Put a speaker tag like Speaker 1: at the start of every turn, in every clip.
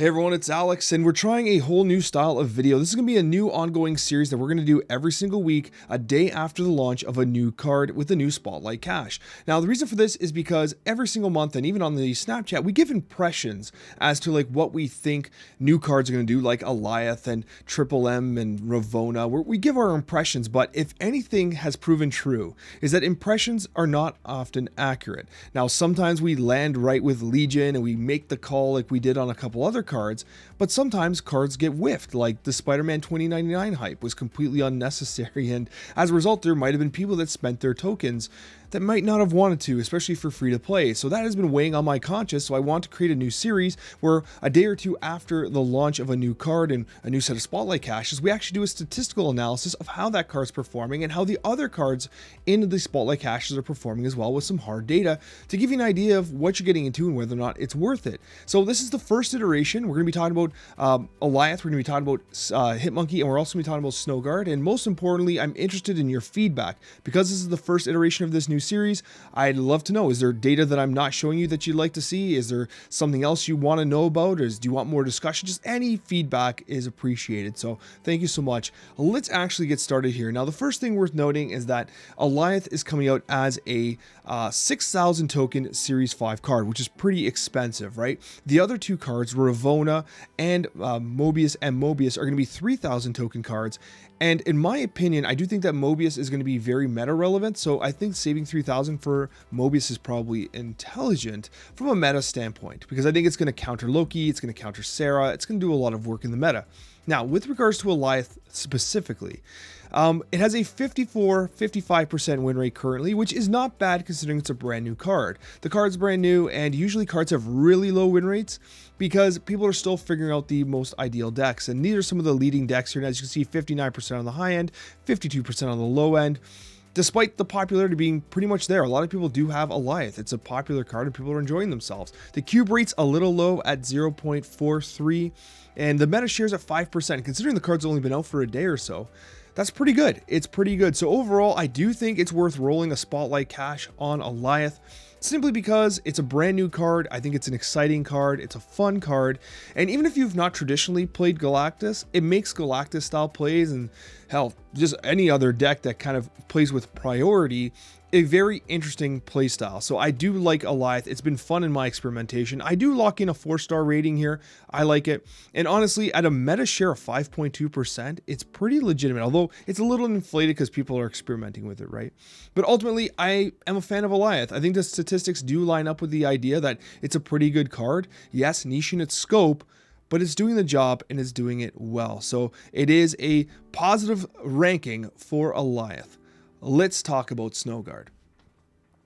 Speaker 1: Hey everyone, it's Alex, and we're trying a whole new style of video. This is going to be a new ongoing series that we're going to do every single week, a day after the launch of a new card with a new Spotlight Cache. Now, the reason for this is because every single month, and even on the Snapchat, we give impressions as to like what we think new cards are going to do, like Alioth and Triple M and Ravona, where we give our impressions. But if anything has proven true, is that impressions are not often accurate. Now, sometimes we land right with Legion and we make the call like we did on a couple other cards, but sometimes cards get whiffed, like the Spider-Man 2099 hype was completely unnecessary, and as a result there might have been people that spent their tokens that might not have wanted to, especially for free to play. So that has been weighing on my conscience, so I want to create a new series where a day or two after the launch of a new card and a new set of Spotlight Caches, we actually do a statistical analysis of how that card's performing and how the other cards in the Spotlight Caches are performing as well, with some hard data to give you an idea of what you're getting into and whether or not it's worth it. So this is the first iteration. We're going to be talking about Alioth, we're going to be talking about Hitmonkey, and we're also going to be talking about Snowguard. And most importantly, I'm interested in your feedback. Because this is the first iteration of this new series, I'd love to know, is there data that I'm not showing you that you'd like to see? Is there something else you want to know about? Or do you want more discussion? Just any feedback is appreciated. So thank you so much. Let's actually get started here. Now, the first thing worth noting is that Alioth is coming out as a 6,000 token Series 5 card, which is pretty expensive, right? The other two cards, Ravona and Mobius are going to be 3,000 token cards. And in my opinion, I do think that Mobius is going to be very meta relevant. So I think saving 3,000 for Mobius is probably intelligent from a meta standpoint, because I think it's going to counter Loki, it's going to counter Sarah, it's going to do a lot of work in the meta. Now, with regards to Alioth specifically, it has a 55% win rate currently, which is not bad considering it's a brand new card. The card's brand new, and usually cards have really low win rates because people are still figuring out the most ideal decks. And these are some of the leading decks here. And as you can see, 59% on the high end, 52% on the low end. Despite the popularity being pretty much there, a lot of people do have Alioth. It's a popular card and people are enjoying themselves. The cube rate's a little low at 0.43, and the meta share's at 5%. Considering the card's only been out for a day or so, that's pretty good. It's pretty good. So overall, I do think it's worth rolling a Spotlight Cache on Alioth, simply because it's a brand new card. I think it's an exciting card. It's a fun card. And even if you've not traditionally played Galactus, it makes Galactus style plays, and hell, just any other deck that kind of plays with priority, a very interesting play style. So I do like Alioth. It's been fun in my experimentation. I do lock in a 4-star rating here. I like it. And honestly, at a meta share of 5.2%, it's pretty legitimate, although it's a little inflated because people are experimenting with it, right? But ultimately, I am a fan of Alioth. I think the statistics do line up with the idea that it's a pretty good card. Yes, niche in its scope, but it's doing the job and it's doing it well. So it is a positive ranking for Alioth. Let's talk about Snowguard.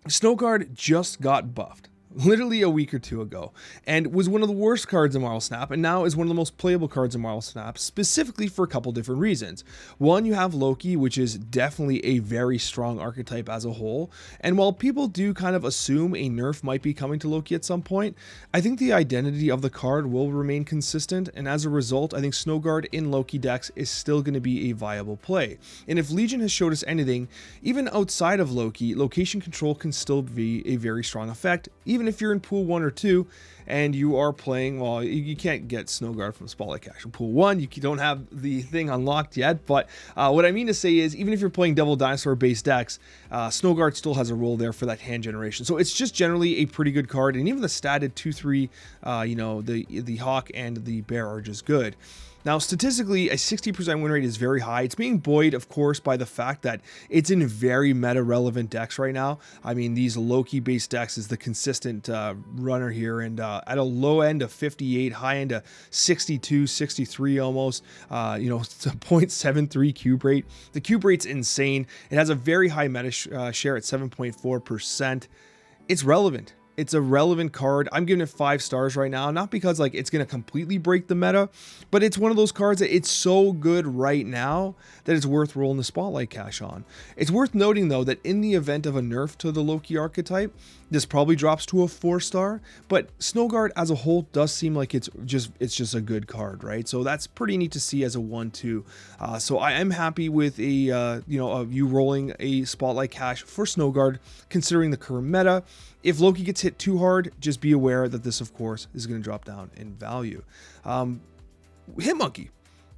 Speaker 1: Snowguard just got buffed literally a week or two ago, and was one of the worst cards in Marvel Snap, and now is one of the most playable cards in Marvel Snap, specifically for a couple different reasons. One, you have Loki, which is definitely a very strong archetype as a whole, and while people do kind of assume a nerf might be coming to Loki at some point, I think the identity of the card will remain consistent, and as a result, I think Snowguard in Loki decks is still going to be a viable play. And if Legion has showed us anything, even outside of Loki, location control can still be a very strong effect, even if you're in pool 1 or 2 and you are playing, well, you can't get Snowguard from Spotlight Cache in pool 1, you don't have the thing unlocked yet, but what I mean to say is, even if you're playing Devil Dinosaur based decks, Snowguard still has a role there for that hand generation. So it's just generally a pretty good card, and even the statted 2-3, the Hawk and the Bear are just good. Now, statistically, a 60% win rate is very high. It's being buoyed, of course, by the fact that it's in very meta-relevant decks right now. I mean, these Loki-based decks is the consistent runner here, and at a low end of 58, high end of 62, 63 almost, it's a 0.73 cube rate. The cube rate's insane. It has a very high meta share at 7.4%. It's relevant. It's a relevant card. I'm giving it 5 stars right now, not because like it's going to completely break the meta, but it's one of those cards that it's so good right now that it's worth rolling the Spotlight Cache on. It's worth noting though that in the event of a nerf to the Loki archetype, this probably drops to a 4-star, but Snowguard as a whole does seem like it's just a good card, right? So that's pretty neat to see as a 1-2. So I am happy with you rolling a Spotlight Cache for Snowguard, considering the current meta. If Loki gets hit too hard, just be aware that this, of course, is going to drop down in value. Hitmonkey.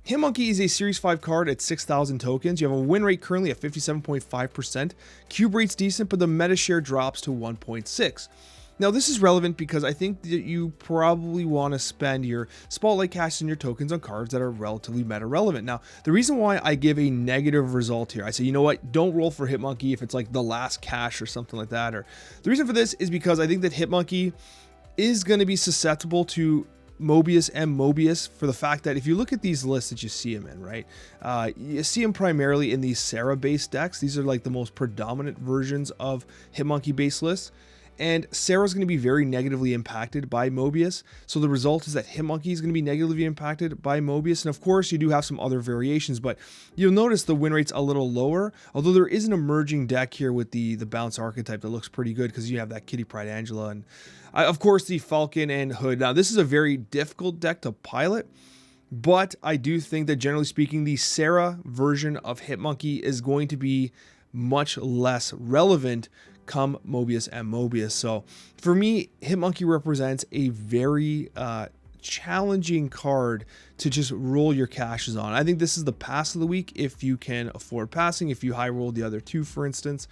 Speaker 1: Hitmonkey is a Series 5 card at 6,000 tokens. You have a win rate currently at 57.5%. Cube rate's decent, but the meta share drops to 1.6. Now, this is relevant because I think that you probably want to spend your Spotlight Cache and your tokens on cards that are relatively meta relevant. Now, the reason why I give a negative result here, I say, you know what, don't roll for Hitmonkey if it's like the last cache or something like that. Or the reason for this is because I think that Hitmonkey is going to be susceptible to Mobius and Mobius for the fact that if you look at these lists that you see him in, right, you see him primarily in these Sarah based decks. These are like the most predominant versions of Hitmonkey based lists. And Sarah's going to be very negatively impacted by Mobius. So the result is that Hitmonkey is going to be negatively impacted by Mobius. And of course, you do have some other variations, but you'll notice the win rate's a little lower. Although there is an emerging deck here with the bounce archetype that looks pretty good because you have that Kitty Pryde Angela and of course the Falcon and Hood. Now this is a very difficult deck to pilot, but I do think that generally speaking, the Sarah version of Hitmonkey is going to be much less relevant come Mobius and Mobius. So for me, Hitmonkey represents a very challenging card to just roll your caches on. I think this is the pass of the week if you can afford passing. If you high roll the other two, for instance,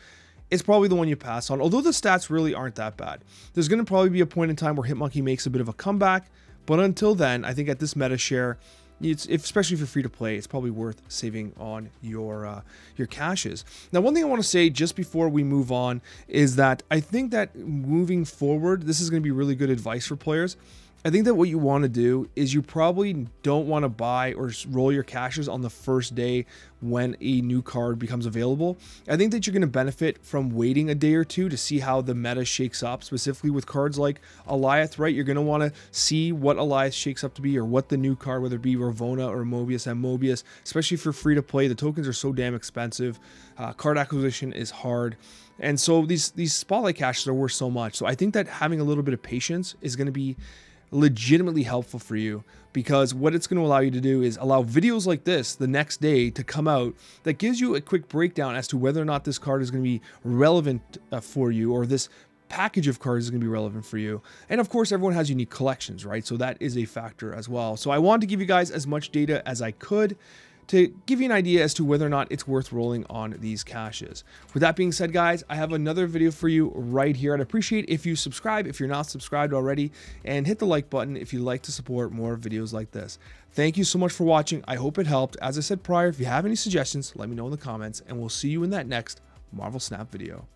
Speaker 1: it's probably the one you pass on, although the stats really aren't that bad. There's going to probably be a point in time where Hitmonkey makes a bit of a comeback, but until then, I think at this meta share, especially if you're free to play, it's probably worth saving on your caches. Now, one thing I want to say just before we move on is that I think that moving forward, this is going to be really good advice for players. I think that what you want to do is you probably don't want to buy or roll your caches on the first day when a new card becomes available. I think that you're going to benefit from waiting a day or two to see how the meta shakes up, specifically with cards like Alioth, right? You're going to want to see what Alioth shakes up to be or what the new card, whether it be Ravona or Mobius and Mobius, especially if you're free to play. The tokens are so damn expensive. Card acquisition is hard. And so these Spotlight caches are worth so much. So I think that having a little bit of patience is going to be legitimately helpful for you, because what it's going to allow you to do is allow videos like this the next day to come out that gives you a quick breakdown as to whether or not this card is going to be relevant for you, or this package of cards is going to be relevant for you. And of course, everyone has unique collections, right? So that is a factor as well. So I wanted to give you guys as much data as I could to give you an idea as to whether or not it's worth rolling on these caches. With that being said, guys, I have another video for you right here. I'd appreciate if you subscribe if you're not subscribed already, and hit the like button if you'd like to support more videos like this. Thank you so much for watching. I hope it helped. As I said prior, if you have any suggestions, let me know in the comments, and we'll see you in that next Marvel Snap video.